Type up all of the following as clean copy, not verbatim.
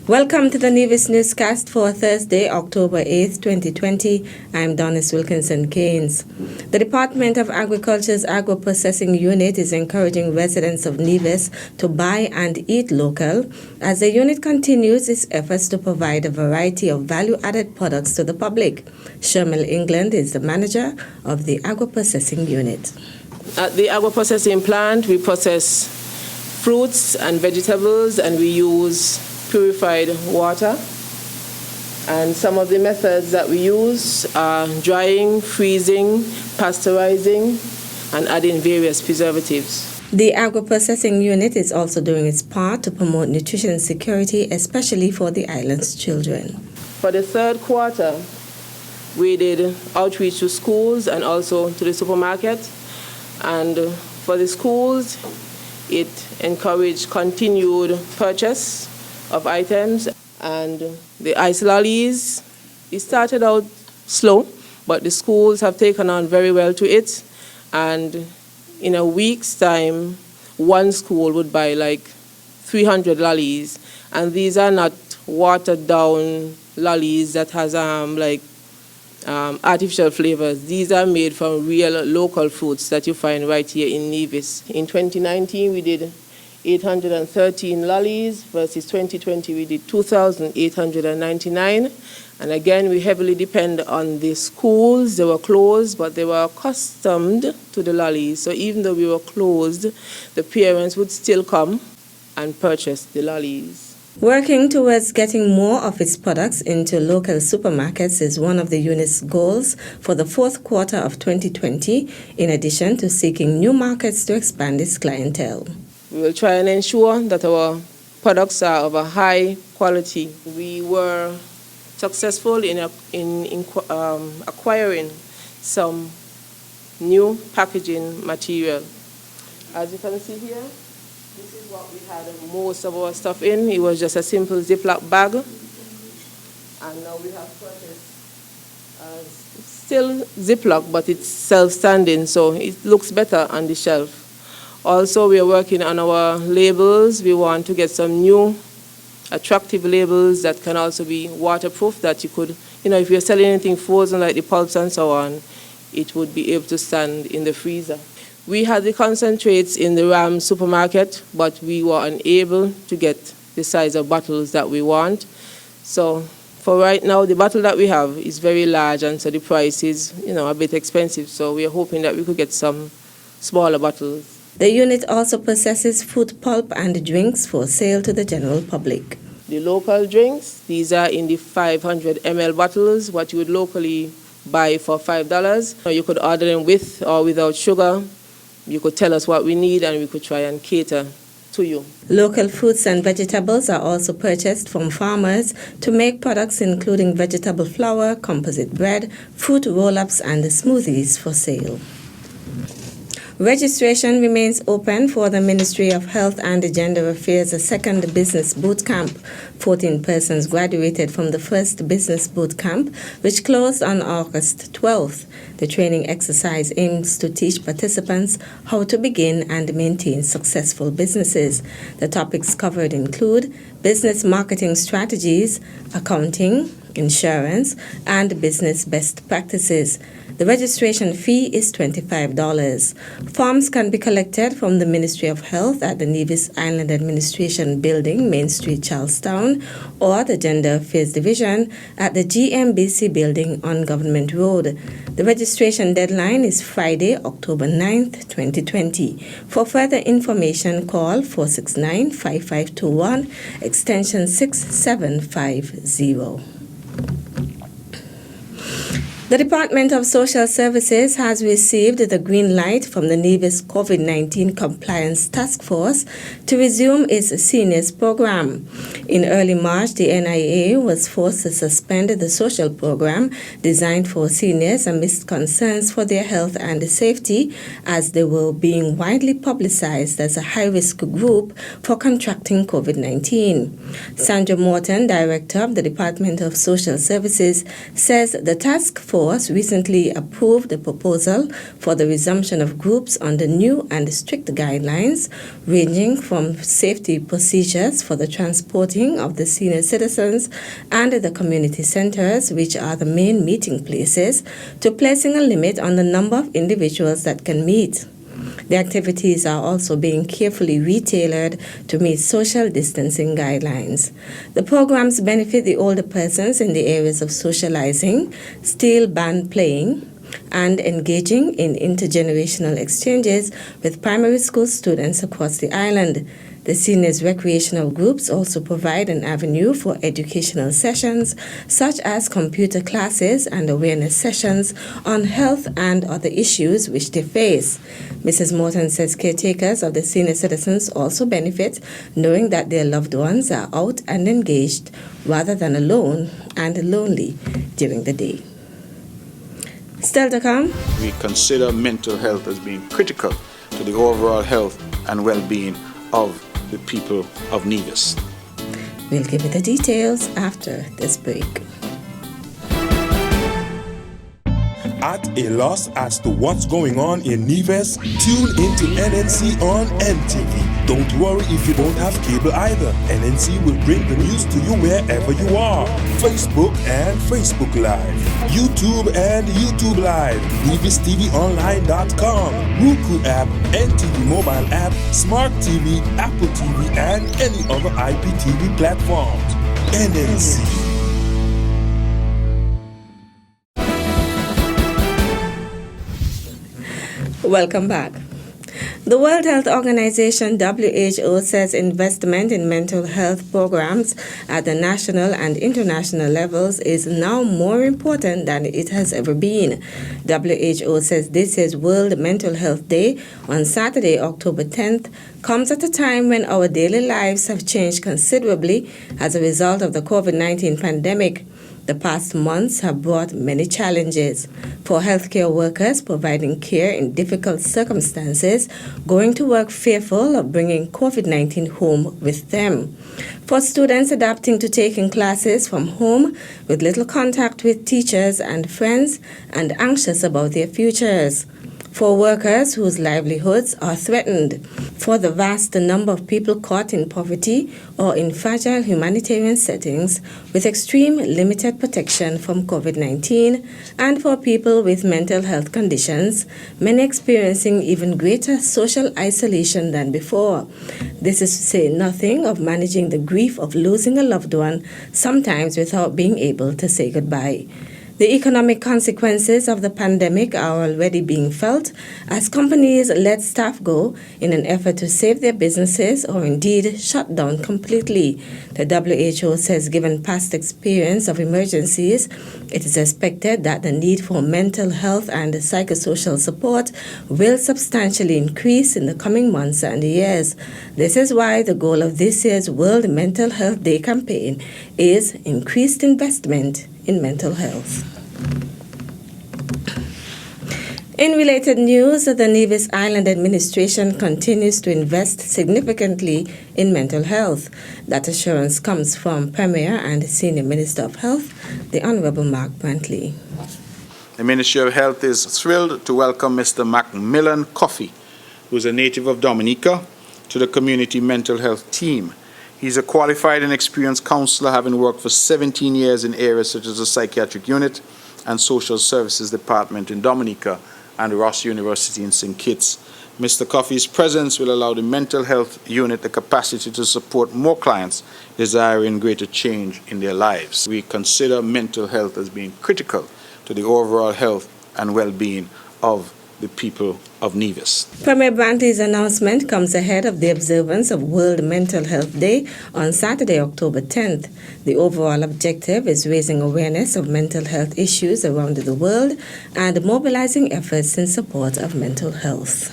Welcome to the Nevis Newscast for Thursday, October 8th, 2020. I'm Donis Wilkinson-Keynes. The Department of Agriculture's Agro Processing Unit is encouraging residents of Nevis to buy and eat local as the unit continues its efforts to provide a variety of value-added products to the public. Shermel England is the manager of the Agro Processing Unit. At the Agro Processing plant, we process fruits and vegetables, and we use purified water. And some of the methods that we use are drying, freezing, pasteurizing, and adding various preservatives. The Agro Processing Unit is also doing its part to promote nutrition security, especially for the island's children. For the third quarter, we did outreach to schools and also to the supermarket. And for the schools, it encouraged continued purchase of items. And the ice lollies, it started out slow, but the schools have taken on very well to it. And in a week's time, one school would buy like 300 lollies. And these are not watered down lollies that has artificial flavors. These are made from real local fruits that you find right here in Nevis. In 2019, we did 813 lollies versus 2020 we did 2,899. And again, we heavily depend on the schools. They were closed, but they were accustomed to the lollies. So even though we were closed, the parents would still come and purchase the lollies. Working towards getting more of its products into local supermarkets is one of the unit's goals for the fourth quarter of 2020, in addition to seeking new markets to expand its clientele. We will try and ensure that our products are of a high quality. We were successful in acquiring some new packaging material. As you can see here, this is what we had most of our stuff in. It was just a simple Ziploc bag. And now we have purchased still Ziploc, but it's self-standing, so it looks better on the shelf. Also, we are working on our labels. We want to get some new attractive labels that can also be waterproof, that you could, if you're selling anything frozen like the pulps and so on, it would be able to stand in the freezer. We had the concentrates in the Ram supermarket, but we were unable to get the size of bottles that we want. So for right now, the bottle that we have is very large, and so the price is, a bit expensive. So we are hoping that we could get some smaller bottles. The unit also processes fruit pulp and drinks for sale to the general public. The local drinks, these are in the 500 ml bottles, what you would locally buy for $5. You could order them with or without sugar. You could tell us what we need and we could try and cater to you. Local fruits and vegetables are also purchased from farmers to make products including vegetable flour, composite bread, fruit roll-ups and smoothies for sale. Registration remains open for the Ministry of Health and Gender Affairs' second business boot camp. 14 persons graduated from the first business boot camp, which closed on August 12th. The training exercise aims to teach participants how to begin and maintain successful businesses. The topics covered include business marketing strategies, accounting, insurance, and business best practices. The registration fee is $25. Forms can be collected from the Ministry of Health at the Nevis Island Administration Building, Main Street, Charlestown, or the Gender Affairs Division at the GMBC Building on Government Road. The registration deadline is Friday, October 9th, 2020. For further information, call 469-5521, extension 6750. The Department of Social Services has received the green light from the Nevis COVID-19 Compliance Task Force to resume its seniors program. In early March, the NIA was forced to suspend the social program designed for seniors amidst concerns for their health and safety, as they were being widely publicized as a high-risk group for contracting COVID-19. Sandra Morton, Director of the Department of Social Services, says the task force Force recently approved a proposal for the resumption of groups under new and strict guidelines, ranging from safety procedures for the transporting of the senior citizens and the community centers, which are the main meeting places, to placing a limit on the number of individuals that can meet. The activities are also being carefully retailored to meet social distancing guidelines. The programs benefit the older persons in the areas of socializing, steel band playing, and engaging in intergenerational exchanges with primary school students across the island. The seniors' recreational groups also provide an avenue for educational sessions, such as computer classes and awareness sessions on health and other issues which they face. Mrs. Morton says caretakers of the senior citizens also benefit knowing that their loved ones are out and engaged rather than alone and lonely during the day. Still to come. We consider mental health as being critical to the overall health and well-being of the people of Nevis. We'll give you the details after this break. At a loss as to what's going on in Nevis? Tune into NNC on NTV. Don't worry if you don't have cable either. NNC will bring the news to you wherever you are. Facebook and Facebook Live. YouTube and YouTube Live. NevisTVOnline.com. Roku app, NTV mobile app, Smart TV, Apple TV, and any other IPTV platforms. NNC. Welcome back. The World Health Organization, WHO, says investment in mental health programs at the national and international levels is now more important than it has ever been. WHO says this year's World Mental Health Day on Saturday, October 10th, comes at a time when our daily lives have changed considerably as a result of the COVID-19 pandemic. The past months have brought many challenges. For healthcare workers providing care in difficult circumstances, going to work fearful of bringing COVID-19 home with them. For students adapting to taking classes from home with little contact with teachers and friends and anxious about their futures. For workers whose livelihoods are threatened. For the vast number of people caught in poverty or in fragile humanitarian settings with extreme limited protection from COVID-19, and for people with mental health conditions, many experiencing even greater social isolation than before. This is to say nothing of managing the grief of losing a loved one, sometimes without being able to say goodbye. The economic consequences of the pandemic are already being felt as companies let staff go in an effort to save their businesses or indeed shut down completely. The WHO says given past experience of emergencies, it is expected that the need for mental health and psychosocial support will substantially increase in the coming months and years. This is why the goal of this year's World Mental Health Day campaign is increased investment in mental health. In related news, the Nevis Island Administration continues to invest significantly in mental health. That assurance comes from Premier and Senior Minister of Health, the Honourable Mark Brantley. The Ministry of Health is thrilled to welcome Mr. Macmillan Coffey, who is a native of Dominica, to the community mental health team. He's a qualified and experienced counselor, having worked for 17 years in areas such as the psychiatric unit and social services department in Dominica and Ross University in St. Kitts. Mr. Coffey's presence will allow the mental health unit the capacity to support more clients desiring greater change in their lives. We consider mental health as being critical to the overall health and well-being of the people of Nevis. Premier Brantley's announcement comes ahead of the observance of World Mental Health Day on Saturday, October 10th. The overall objective is raising awareness of mental health issues around the world and mobilizing efforts in support of mental health.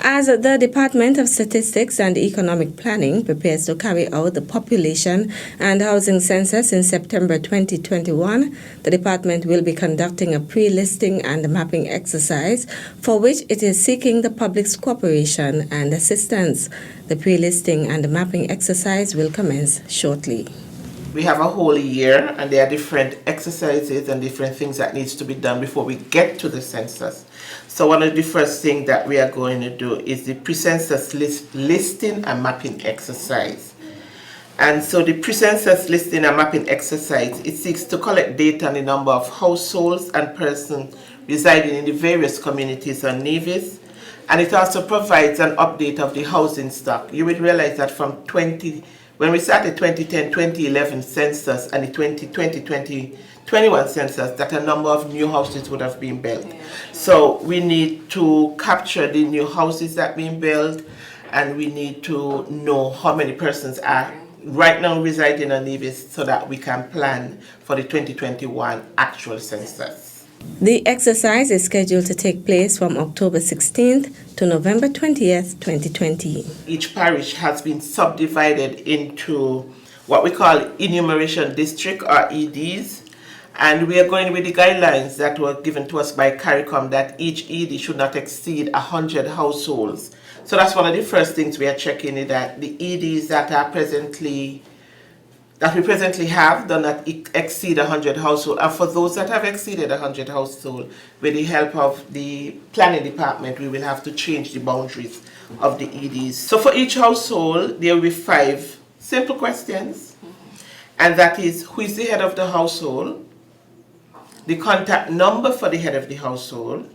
As the Department of Statistics and Economic Planning prepares to carry out the population and housing census in September 2021, the department will be conducting a pre-listing and mapping exercise for which it is seeking the public's cooperation and assistance. The pre-listing and mapping exercise will commence shortly. We have a whole year, and there are different exercises and different things that needs to be done before we get to the census. So one of the first things that we are going to do is the pre-census listing and mapping exercise. And so the pre-census listing and mapping exercise, it seeks to collect data on the number of households and persons residing in the various communities on Nevis. And it also provides an update of the housing stock. You will realize that from when we started 2010-2011 census and the 2020-2021 census, that a number of new houses would have been built. So we need to capture the new houses that are being built, and we need to know how many persons are right now residing on Nevis so that we can plan for the 2021 actual census. The exercise is scheduled to take place from October 16th to November 20th, 2020. Each parish has been subdivided into what we call enumeration district or EDs, and we are going with the guidelines that were given to us by CARICOM that each ED should not exceed 100 households. So that's one of the first things we are checking, is that the EDs that we presently have do not exceed 100 households. And for those that have exceeded 100 households, with the help of the planning department, we will have to change the boundaries of the EDs. So for each household, there will be 5 simple questions. And that is, who is the head of the household? The contact number for the head of the household.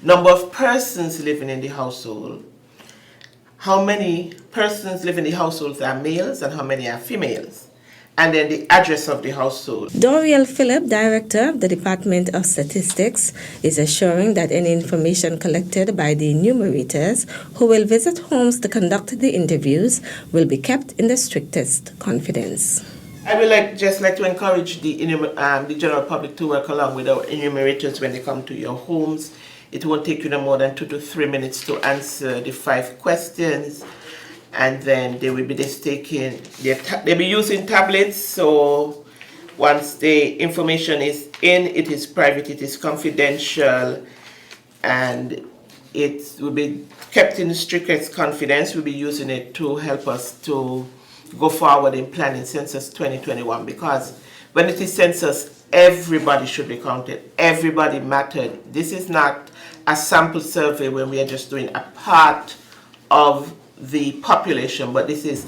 Number of persons living in the household. How many persons living in the households are males and how many are females? And then the address of the household. Doriel Phillip, Director of the Department of Statistics, is assuring that any information collected by the enumerators who will visit homes to conduct the interviews will be kept in the strictest confidence. I would just like to encourage the general public to work along with our enumerators when they come to your homes. It won't take you no more than 2 to 3 minutes to answer the 5 questions. And then they will be they'll be using tablets, so once the information is in, it is private, it is confidential, and it will be kept in the strictest confidence. We'll be using it to help us to go forward in planning census 2021, because when it is census, everybody should be counted, everybody mattered. This is not a sample survey where we are just doing a part of the population, but this is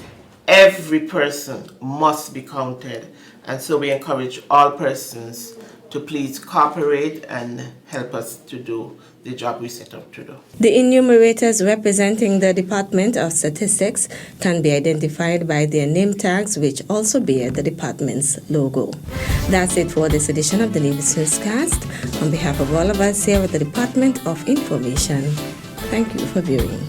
every person must be counted, and so we encourage all persons to please cooperate and help us to do the job we set out to do. The enumerators representing the Department of Statistics can be identified by their name tags, which also bear the department's logo. That's it for this edition of the Nevis Newscast. On behalf of all of us here at the Department of Information, thank you for viewing.